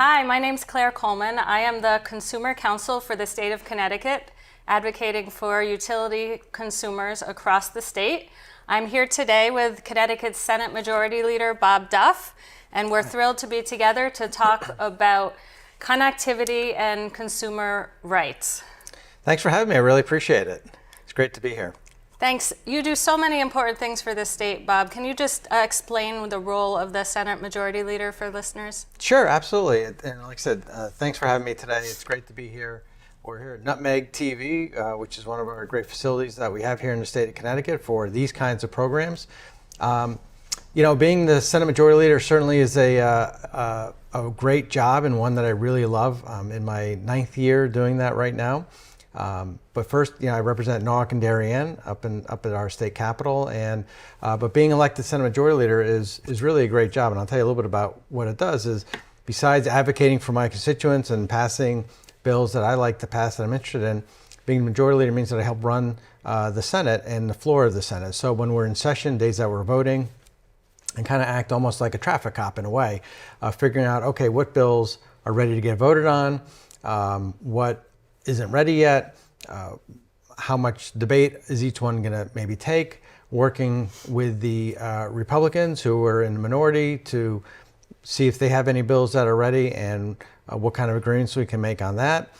Hi, my name's Claire Coleman. I am the Consumer Counsel for the state of Connecticut, advocating for utility consumers across the state. I'm here today with Connecticut's Senate Majority Leader Bob Duff, and we're thrilled to be together to talk about connectivity and consumer rights. Thanks for having me. I really appreciate it. It's great to be here. Thanks. You do so many important things for the state, Bob. Can you just explain the role of the Senate Majority Leader for listeners? Sure, absolutely. And like I said, thanks for having me today. It's great to be here. We're here at Nutmeg TV, which is one of our great facilities that we have here in the state of Connecticut for these kinds of programs. Being the Senate Majority Leader certainly is a great job and one that I really love. I'm in my 9th year doing that right now. But first, I represent Norwalk and Darien up at our state capitol, and but being elected Senate Majority Leader is really a great job. And I'll tell you a little bit about what it does. Is besides advocating for my constituents and passing bills that I like to pass that I'm interested in, being Majority Leader means that I help run the Senate and the floor of the Senate. So when we're in session, days that we're voting, and kind of act almost like a traffic cop in a way, figuring out, okay, what bills are ready to get voted on, what isn't ready yet, how much debate is each one going to maybe take, working with the Republicans who are in the minority to see if they have any bills that are ready and what kind of agreements we can make on that,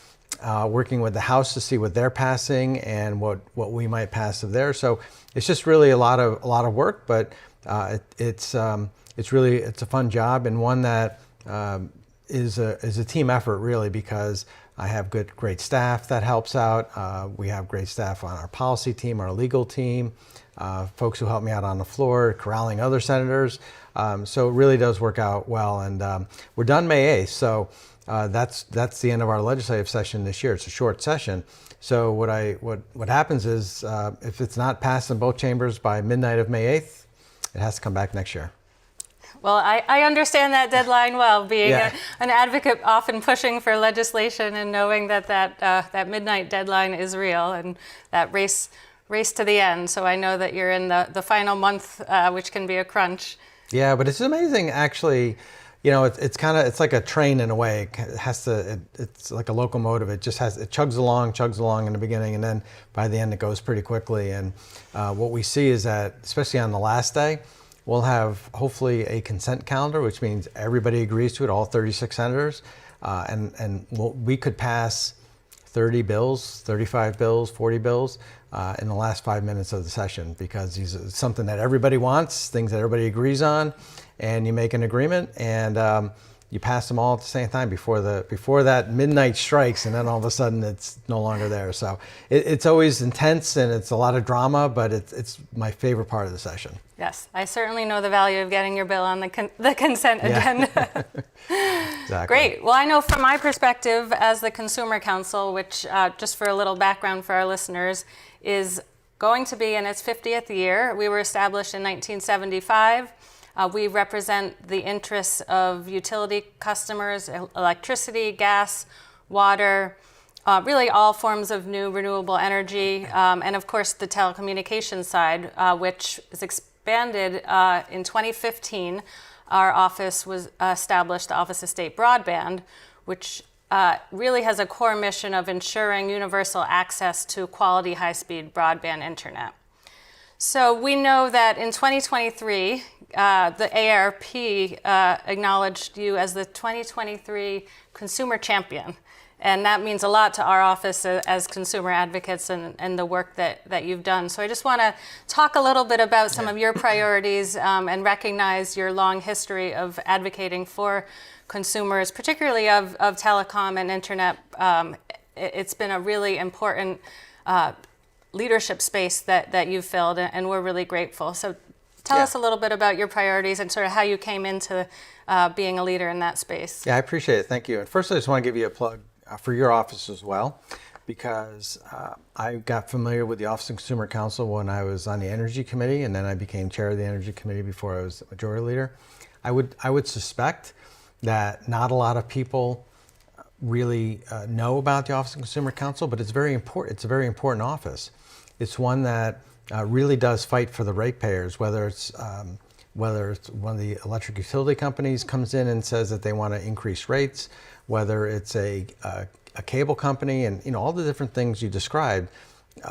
working with the House to see what they're passing and what we might pass of theirs. So it's just really a lot of work, but it's a fun job, and one that is a team effort really, because I have great staff that helps out. We have great staff on our policy team, our legal team, folks who help me out on the floor, corralling other senators. So it really does work out well. And we're done May 8th. So that's the end of our legislative session this year. It's a short session. So what happens is if it's not passed in both chambers by midnight of May 8th, it has to come back next year. Well, I understand that deadline well, being an advocate, often pushing for legislation and knowing that midnight deadline is real, and that race to the end. So I know that you're in the final month, which can be a crunch. Yeah, but it's amazing, actually. It's like a train in a way. It's like a locomotive. It chugs along in the beginning, and then by the end it goes pretty quickly. And what we see is that, especially on the last day, we'll have hopefully a consent calendar, which means everybody agrees to it, all 36 senators, and we could pass 30 bills, 35 bills, 40 bills in the last 5 minutes of the session, because these are something that everybody wants, things that everybody agrees on, and you make an agreement, and you pass them all at the same time before that midnight strikes, and then all of a sudden it's no longer there. So it's always intense, and it's a lot of drama, but it's my favorite part of the session. Yes, I certainly know the value of getting your bill on the consent agenda. Exactly. Great. Well, I know from my perspective as the Consumer Counsel, which just for a little background for our listeners, is going to be in its 50th year. We were established in 1975. We represent the interests of utility customers, electricity, gas, water, really all forms of new renewable energy, and of course the telecommunications side, which is expanded in 2015. Our office was established, the Office of State Broadband, which really has a core mission of ensuring universal access to quality high-speed broadband internet. So we know that in 2023, the AARP acknowledged you as the 2023 Consumer Champion. And that means a lot to our office as consumer advocates and the work that you've done. So I just want to talk a little bit about some of your priorities and recognize your long history of advocating for consumers, particularly of telecom and internet. It's been a really important leadership space that you've filled, and we're really grateful. So tell us a little bit about your priorities and sort of how you came into being a leader in that space. Yeah, I appreciate it. Thank you. And first, I just want to give you a plug for your office as well, because I got familiar with the Office of Consumer Counsel when I was on the Energy Committee, and then I became chair of the Energy Committee before I was Majority Leader. I would suspect that not a lot of people really know about the Office of Consumer Counsel, but it's very important. It's a very important office. It's one that really does fight for the ratepayers, whether it's whether it's one of the electric utility companies comes in and says that they want to increase rates, whether it's a cable company, and all the different things you described.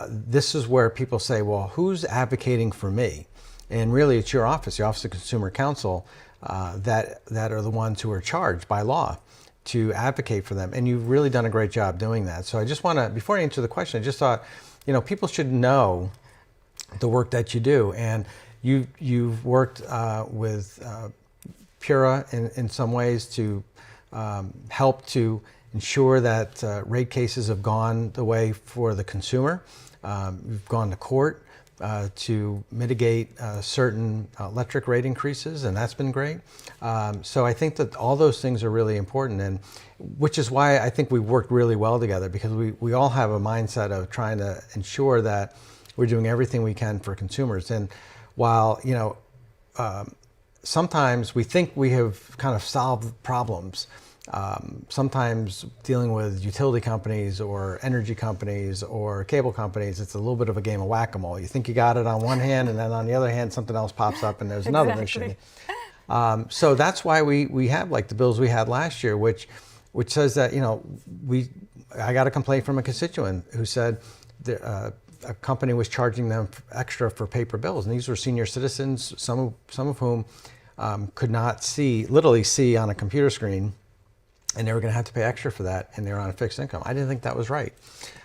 This is where people say, well, who's advocating for me? And really, it's your office, the Office of Consumer Counsel, that are the ones who are charged by law to advocate for them. And you've really done a great job doing that. So I just want to, before I answer the question, I just thought, people should know the work that you do. And you've worked with Pura in some ways to help to ensure that rate cases have gone the way for the consumer. You've gone to court to mitigate certain electric rate increases, and that's been great. So I think that all those things are really important, and which is why I think we've worked really well together, because we all have a mindset of trying to ensure that we're doing everything we can for consumers. And while, sometimes we think we have kind of solved problems, sometimes dealing with utility companies or energy companies or cable companies, it's a little bit of a game of whack-a-mole. You think you got it on one hand, and then on the other hand, something else pops up and there's another issue. So that's why we have like the bills we had last year, which says that, I got a complaint from a constituent who said a company was charging them extra for paper bills. And these were senior citizens, some of whom could not literally see on a computer screen, and they were going to have to pay extra for that, and they were on a fixed income. I didn't think that was right.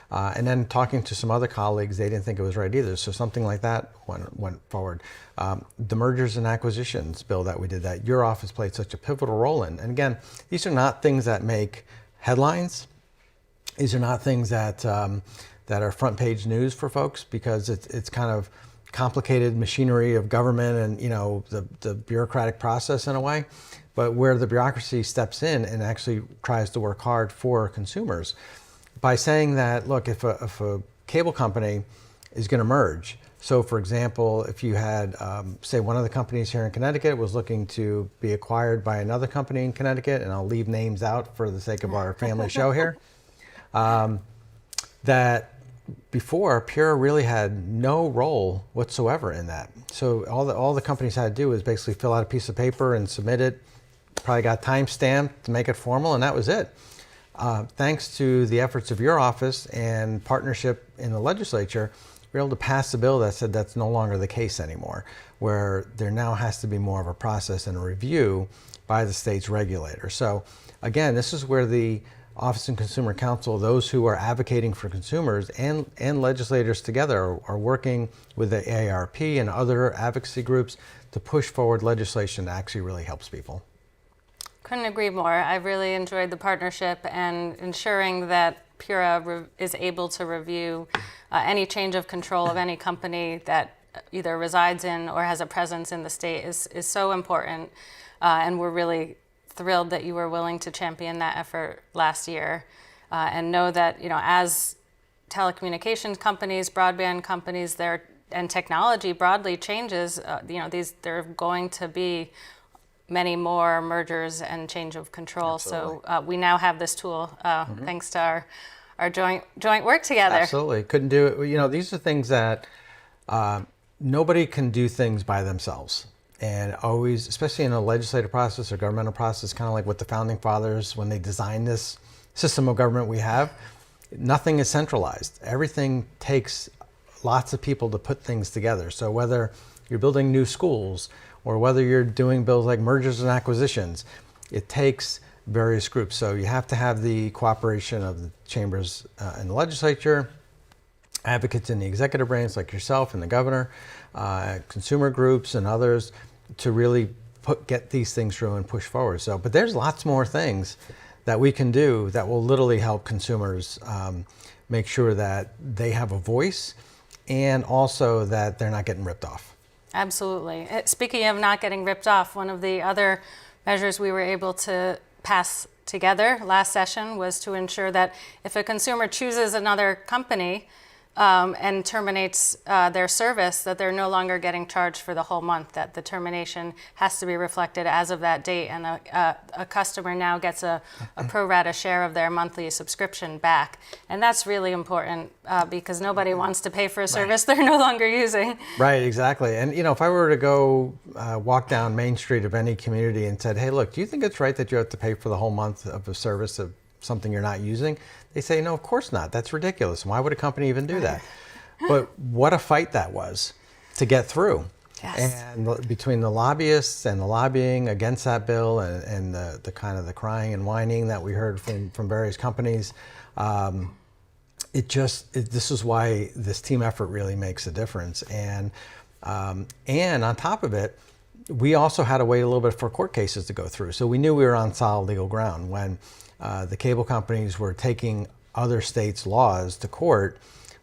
And then talking to some other colleagues, they didn't think it was right either. So something like that went forward. The mergers and acquisitions bill that we did, that your office played such a pivotal role in. And again, these are not things that make headlines. These are not things that are front page news for folks, because it's kind of complicated machinery of government and the bureaucratic process in a way. But where the bureaucracy steps in and actually tries to work hard for consumers by saying that, look, if a cable company is going to merge, so for example, if you had, say, one of the companies here in Connecticut was looking to be acquired by another company in Connecticut, and I'll leave names out for the sake of our family show here, that before, Pura really had no role whatsoever in that. So all the companies had to do was basically fill out a piece of paper and submit it. Probably got time stamped to make it formal, and that was it. Thanks to the efforts of your office and partnership in the legislature, we were able to pass a bill that said that's no longer the case anymore, where there now has to be more of a process and a review by the state's regulator. So again, this is where the Office of Consumer Counsel, those who are advocating for consumers and legislators together are working with the AARP and other advocacy groups to push forward legislation that actually really helps people. Couldn't agree more. I've really enjoyed the partnership and ensuring that Pura is able to review any change of control of any company that either resides in or has a presence in the state is so important. And we're really thrilled that you were willing to champion that effort last year, and know that, as telecommunications companies, broadband companies, and technology broadly changes, there are going to be many more mergers and change of control. Absolutely. So we now have this tool thanks to our joint work together. Absolutely. Couldn't do it. These are things that nobody can do things by themselves. And always, especially in a legislative process or governmental process, kind of like what the founding fathers, when they designed this system of government we have, nothing is centralized. Everything takes lots of people to put things together. So whether you're building new schools or whether you're doing bills like mergers and acquisitions, it takes various groups. So you have to have the cooperation of the chambers in the legislature, advocates in the executive branch like yourself and the governor, consumer groups and others to really get these things through and push forward. So, but there's lots more things that we can do that will literally help consumers make sure that they have a voice and also that they're not getting ripped off. Absolutely. Speaking of not getting ripped off, one of the other measures we were able to pass together last session was to ensure that if a consumer chooses another company, and terminates their service, that they're no longer getting charged for the whole month, that the termination has to be reflected as of that date, and a customer now gets a pro rata share of their monthly subscription back. And that's really important because nobody wants to pay for a service they're no longer using. Right, exactly. And if I were to go walk down Main Street of any community and said, hey, look, do you think it's right that you have to pay for the whole month of a service of something you're not using? They say, no, of course not. That's ridiculous. Why would a company even do that? But what a fight that was to get through. Yes. And between the lobbyists and the lobbying against that bill and the kind of the crying and whining that we heard from various companies, this is why this team effort really makes a difference. And on top of it, we also had to wait a little bit for court cases to go through. So we knew we were on solid legal ground when the cable companies were taking other states' laws to court.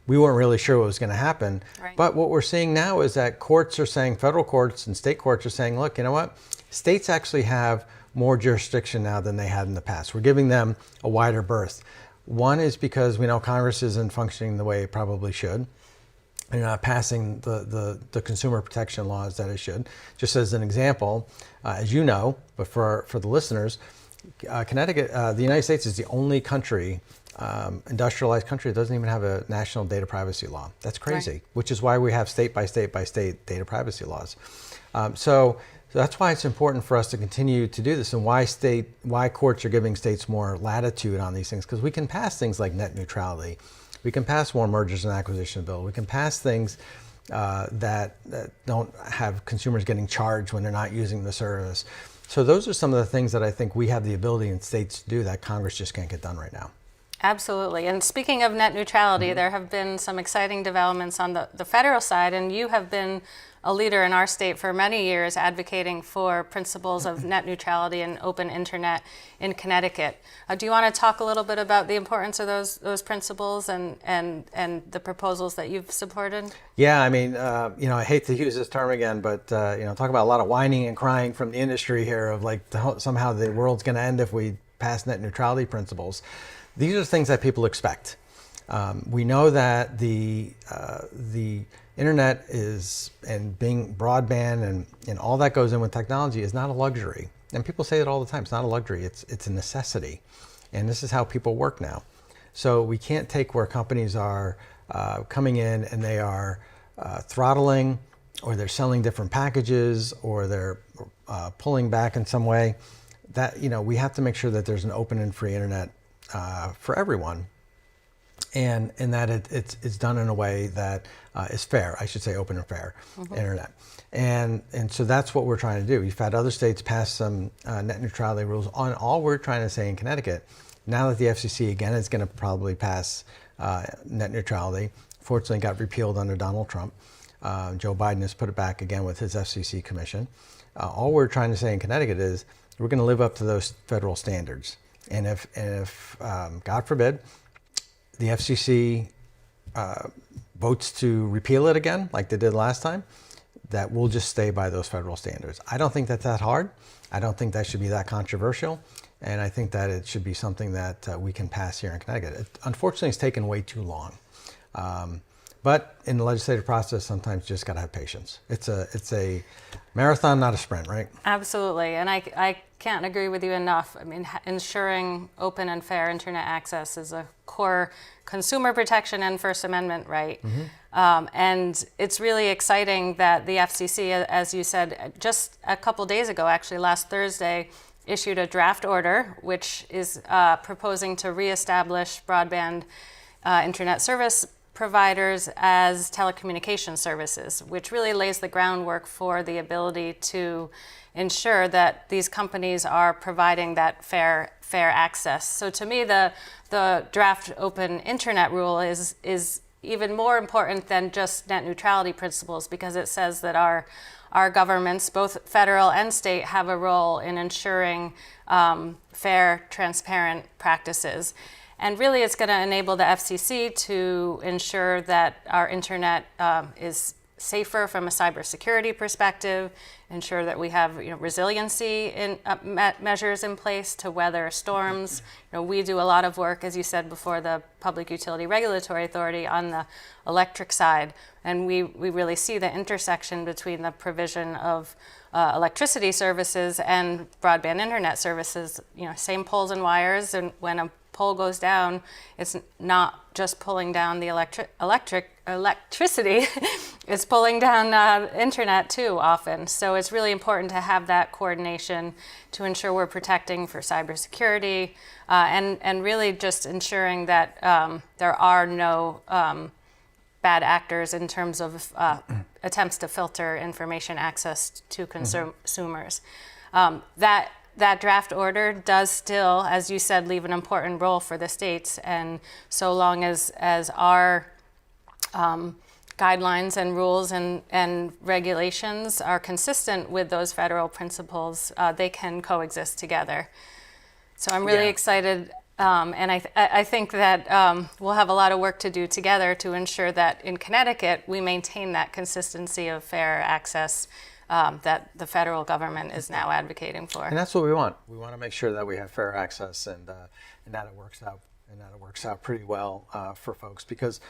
We weren't really sure what was going to happen. Right. But what we're seeing now is that courts are saying, federal courts and state courts are saying, look, you know what? States actually have more jurisdiction now than they had in the past. We're giving them a wider berth. One is because we know Congress isn't functioning the way it probably should. They're not passing the consumer protection laws that it should. Just as an example, as you know, but for the listeners, Connecticut, the United States is the only country, industrialized country, that doesn't even have a national data privacy law. That's crazy, Right. which is why we have state by state by state data privacy laws. So that's why it's important for us to continue to do this, and why courts are giving states more latitude on these things, because we can pass things like net neutrality. We can pass more mergers and acquisition bill. We can pass things that don't have consumers getting charged when they're not using the service. So those are some of the things that I think we have the ability in states to do that Congress just can't get done right now. Absolutely. And speaking of net neutrality, there have been some exciting developments on the federal side, and you have been a leader in our state for many years advocating for principles of net neutrality and open internet in Connecticut. Do you want to talk a little bit about the importance of those principles and the proposals that you've supported? Yeah, I mean, I hate to use this term again, but talk about a lot of whining and crying from the industry here of like somehow the world's going to end if we pass net neutrality principles. These are things that people expect. We know that the internet is, and being broadband and all that goes in with technology is not a luxury. And people say it all the time. It's not a luxury. It's a necessity. And this is how people work now. So we can't take where companies are coming in and they are throttling, or they're selling different packages, or they're pulling back in some way. That we have to make sure that there's an open and free internet for everyone. And that it's done in a way that is fair. I should say open and fair internet. And so that's what we're trying to do. We've had other states pass some net neutrality rules on all we're trying to say in Connecticut. Now that the FCC again is going to probably pass net neutrality, fortunately got repealed under Donald Trump. Joe Biden has put it back again with his FCC commission. All we're trying to say in Connecticut is we're going to live up to those federal standards. And if God forbid, the FCC votes to repeal it again, like they did last time, that we'll just stay by those federal standards. I don't think that's that hard. I don't think that should be that controversial. And I think that it should be something that we can pass here in Connecticut. Unfortunately, it's taken way too long. But in the legislative process, sometimes you just got to have patience. It's a marathon, not a sprint, right? Absolutely. And I can't agree with you enough. I mean, ensuring open and fair internet access is a core consumer protection and First Amendment right. And it's really exciting that the FCC, as you said, just a couple days ago, actually last Thursday, issued a draft order, which is proposing to reestablish broadband internet service providers as telecommunication services, which really lays the groundwork for the ability to ensure that these companies are providing that fair access. So to me, the draft open internet rule is even more important than just net neutrality principles, because it says that our governments, both federal and state, have a role in ensuring fair, transparent practices. And really, it's going to enable the FCC to ensure that our internet is safer from a cybersecurity perspective, ensure that we have resiliency in measures in place to weather storms. We do a lot of work, as you said before, the Public Utility Regulatory Authority on the electric side, and we really see the intersection between the provision of electricity services and broadband internet services. Same poles and wires, and when a pole goes down, it's not just pulling down the electricity, it's pulling down internet too often. So it's really important to have that coordination to ensure we're protecting for cybersecurity and really just ensuring that there are no bad actors in terms of attempts to filter information access to consumers. That draft order does still, as you said, leave an important role for the states, and so long as our guidelines and rules and regulations are consistent with those federal principles, they can coexist together. So I'm really excited, and I think that we'll have a lot of work to do together to ensure that in Connecticut we maintain that consistency of fair access that the federal government is now advocating for. And that's what we want. We want to make sure that we have fair access and that it works out pretty well for folks, because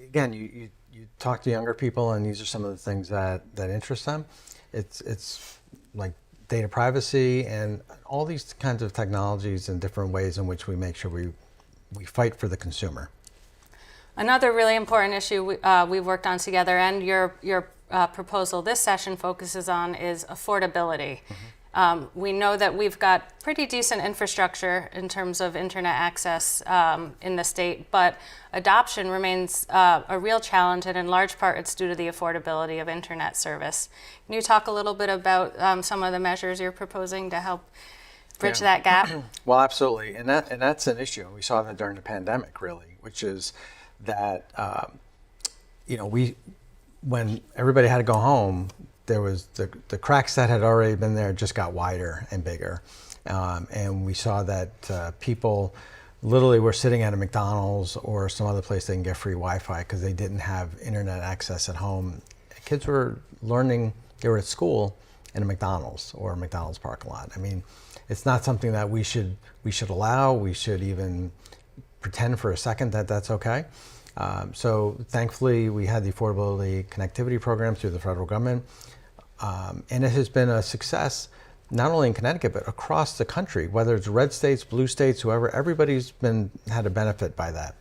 again, you talk to younger people and these are some of the things that interest them. It's like data privacy and all these kinds of technologies and different ways in which we make sure we fight for the consumer. Another really important issue we've worked on together, and your proposal this session focuses on, is affordability. We know that we've got pretty decent infrastructure in terms of internet access in the state, but adoption remains a real challenge, and in large part it's due to the affordability of internet service. Can you talk a little bit about some of the measures you're proposing to help bridge that gap? Well, absolutely, and that's an issue. We saw that during the pandemic, really, which is that when everybody had to go home, there was the cracks that had already been there just got wider and bigger. And we saw that people literally were sitting at a McDonald's or some other place they can get free Wi-Fi because they didn't have internet access at home. Kids were learning, they were at school in a McDonald's or a McDonald's parking lot. I mean, it's not something that we should allow. We should even pretend for a second that that's okay. So thankfully, we had the affordability connectivity program through the federal government, and it has been a success not only in Connecticut but across the country. Whether it's red states, blue states, whoever, everybody's had a benefit by that.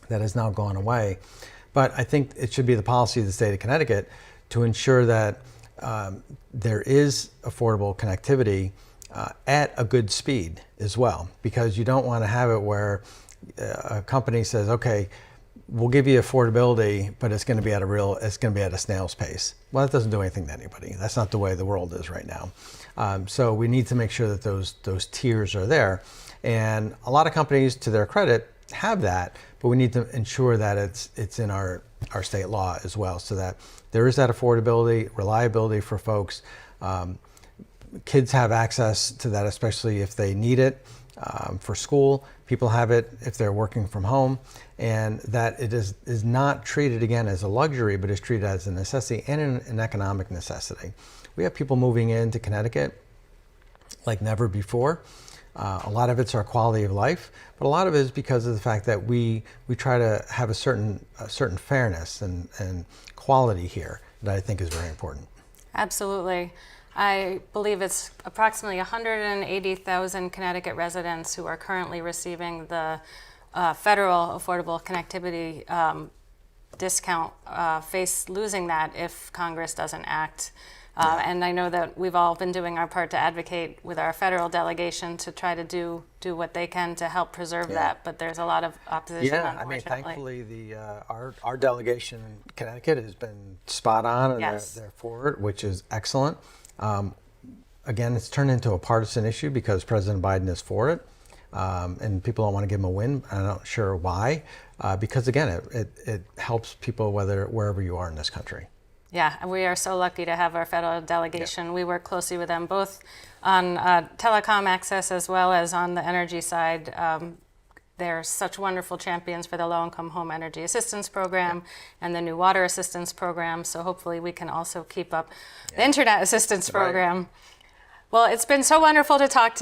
That has now gone away, but I think it should be the policy of the state of Connecticut to ensure that there is affordable connectivity at a good speed as well, because you don't want to have it where a company says, okay, we'll give you affordability, but it's going to be at a snail's pace. Well, that doesn't do anything to anybody. That's not the way the world is right now. So we need to make sure that those tiers are there. And a lot of companies, to their credit, have that, but we need to ensure that it's in our state law as well, so that there is that affordability, reliability for folks. Kids have access to that, especially if they need it for school. People have it if they're working from home, and that it is not treated again as a luxury, but is treated as a necessity and an economic necessity. We have people moving into Connecticut like never before. A lot of it's our quality of life, but a lot of it is because of the fact that we try to have a certain fairness and quality here that I think is very important. Absolutely. I believe it's approximately 180,000 Connecticut residents who are currently receiving the federal affordable connectivity discount face losing that if Congress doesn't act. And I know that we've all been doing our part to advocate with our federal delegation to try to do what they can to help preserve that, but there's a lot of opposition, unfortunately. I mean, thankfully, our delegation in Connecticut has been spot on, and they're for it, which is excellent. Again, it's turned into a partisan issue because President Biden is for it, and people don't want to give him a win. I'm not sure why, because again, it helps people wherever you are in this country. Yeah, we are so lucky to have our federal delegation. We work closely with them both on telecom access as well as on the energy side. they're such wonderful champions for the Low-Income Home Energy Assistance Program and the new Water Assistance Program. So hopefully we can also keep up the Internet Assistance Program. Well, it's been so wonderful to talk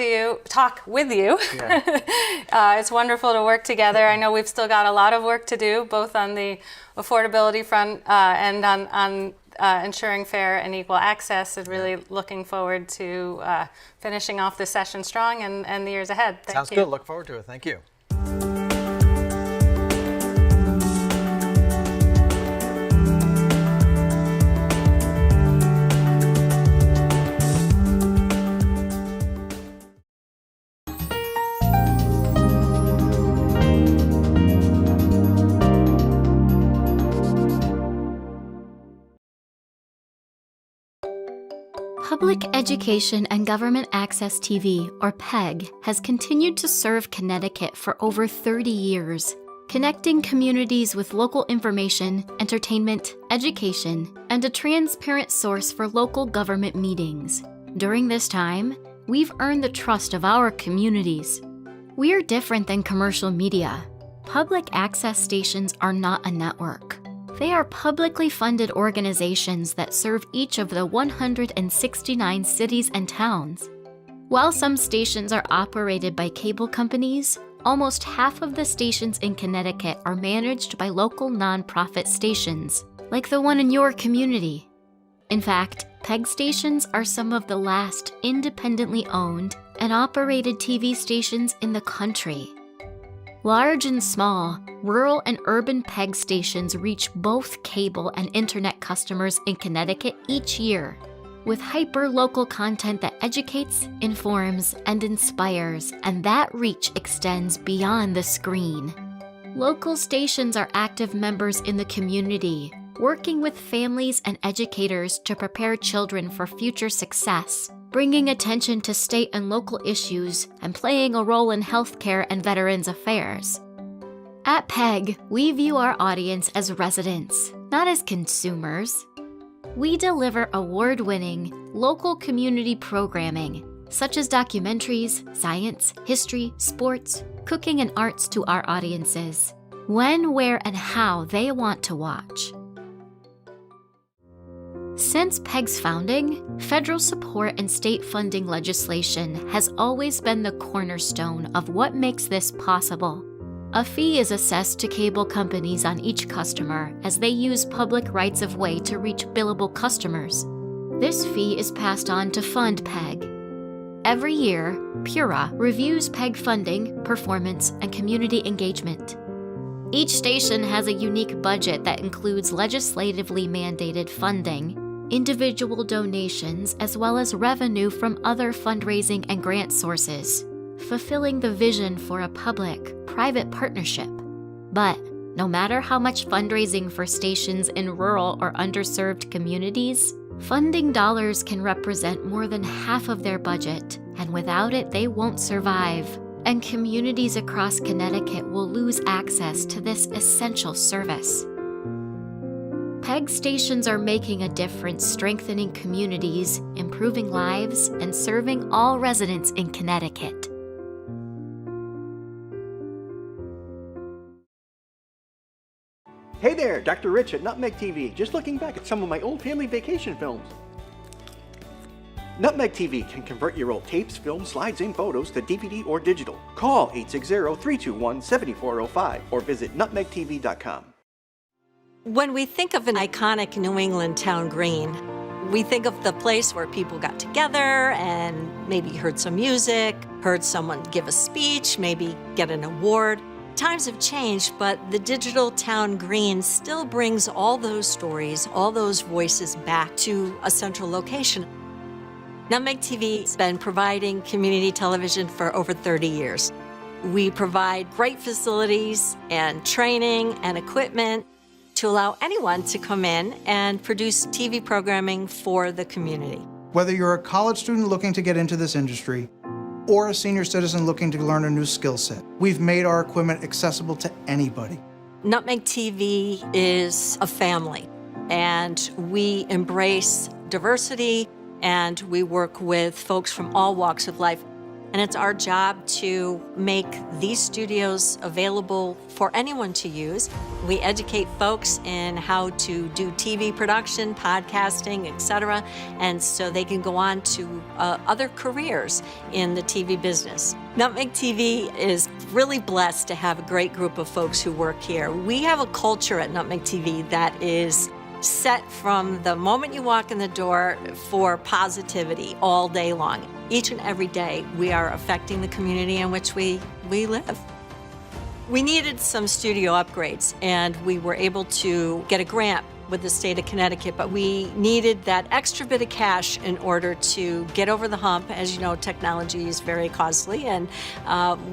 with you. Yeah. It's wonderful to work together. I know we've still got a lot of work to do, both on the affordability front and on ensuring fair and equal access, and really looking forward to finishing off this session strong and the years ahead. Thank you. Sounds good. Look forward to it. Thank you. Public Education and Government Access TV, or PEG, has continued to serve Connecticut for over 30 years, connecting communities with local information, entertainment, education, and a transparent source for local government meetings. During this time, we've earned the trust of our communities. We're different than commercial media. Public access stations are not a network. They are publicly funded organizations that serve each of the 169 cities and towns. While some stations are operated by cable companies, almost half of the stations in Connecticut are managed by local nonprofit stations, like the one in your community. In fact, PEG stations are some of the last independently owned and operated TV stations in the country. Large and small, rural and urban PEG stations reach both cable and internet customers in Connecticut each year, with hyper-local content that educates, informs, and inspires, and that reach extends beyond the screen. Local stations are active members in the community, working with families and educators to prepare children for future success, bringing attention to state and local issues, and playing a role in healthcare and veterans affairs. At PEG, we view our audience as residents, not as consumers. We deliver award-winning, local community programming, such as documentaries, science, history, sports, cooking, and arts to our audiences, when, where, and how they want to watch. Since PEG's founding, federal support and state funding legislation has always been the cornerstone of what makes this possible. A fee is assessed to cable companies on each customer as they use public rights-of-way to reach billable customers. This fee is passed on to fund PEG. Every year, PURA reviews PEG funding, performance, and community engagement. Each station has a unique budget that includes legislatively mandated funding, individual donations, as well as revenue from other fundraising and grant sources, fulfilling the vision for a public-private partnership. But no matter how much fundraising for stations in rural or underserved communities, funding dollars can represent more than half of their budget, and without it, they won't survive. And communities across Connecticut will lose access to this essential service. PEG stations are making a difference, strengthening communities, improving lives, and serving all residents in Connecticut. Hey there, Dr. Rich at Nutmeg TV, just looking back at some of my old family vacation films. Nutmeg TV can convert your old tapes, films, slides, and photos to DVD or digital. Call 860-321-7405 or visit nutmegtv.com. When we think of an iconic New England town green, we think of the place where people got together and maybe heard some music, heard someone give a speech, maybe get an award. Times have changed, but the digital town green still brings all those stories, all those voices back to a central location. Nutmeg TV has been providing community television for over 30 years. We provide great facilities and training and equipment to allow anyone to come in and produce TV programming for the community. Whether you're a college student looking to get into this industry or a senior citizen looking to learn a new skill set, we've made our equipment accessible to anybody. Nutmeg TV is a family, and we embrace diversity, and we work with folks from all walks of life. And it's our job to make these studios available for anyone to use. We educate folks in how to do TV production, podcasting, etc., and so they can go on to other careers in the TV business. Nutmeg TV is really blessed to have a great group of folks who work here. We have a culture at Nutmeg TV that is set from the moment you walk in the door for positivity all day long. Each and every day, we are affecting the community in which we live. We needed some studio upgrades, and we were able to get a grant with the state of Connecticut, but we needed that extra bit of cash in order to get over the hump. As you know, technology is very costly, and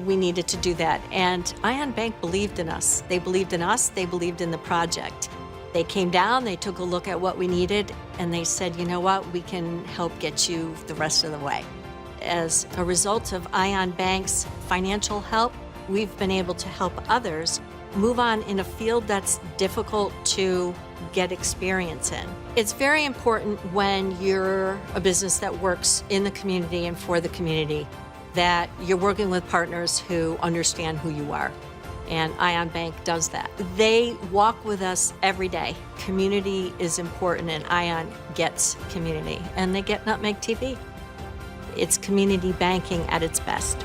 we needed to do that. And Ion Bank believed in us. They believed in us. They believed in the project. They came down, they took a look at what we needed, and they said, you know what, we can help get you the rest of the way. As a result of Ion Bank's financial help, we've been able to help others move on in a field that's difficult to get experience in. It's very important when you're a business that works in the community and for the community that you're working with partners who understand who you are. And Ion Bank does that. They walk with us every day. Community is important, and Ion gets community, and they get Nutmeg TV. It's community banking at its best.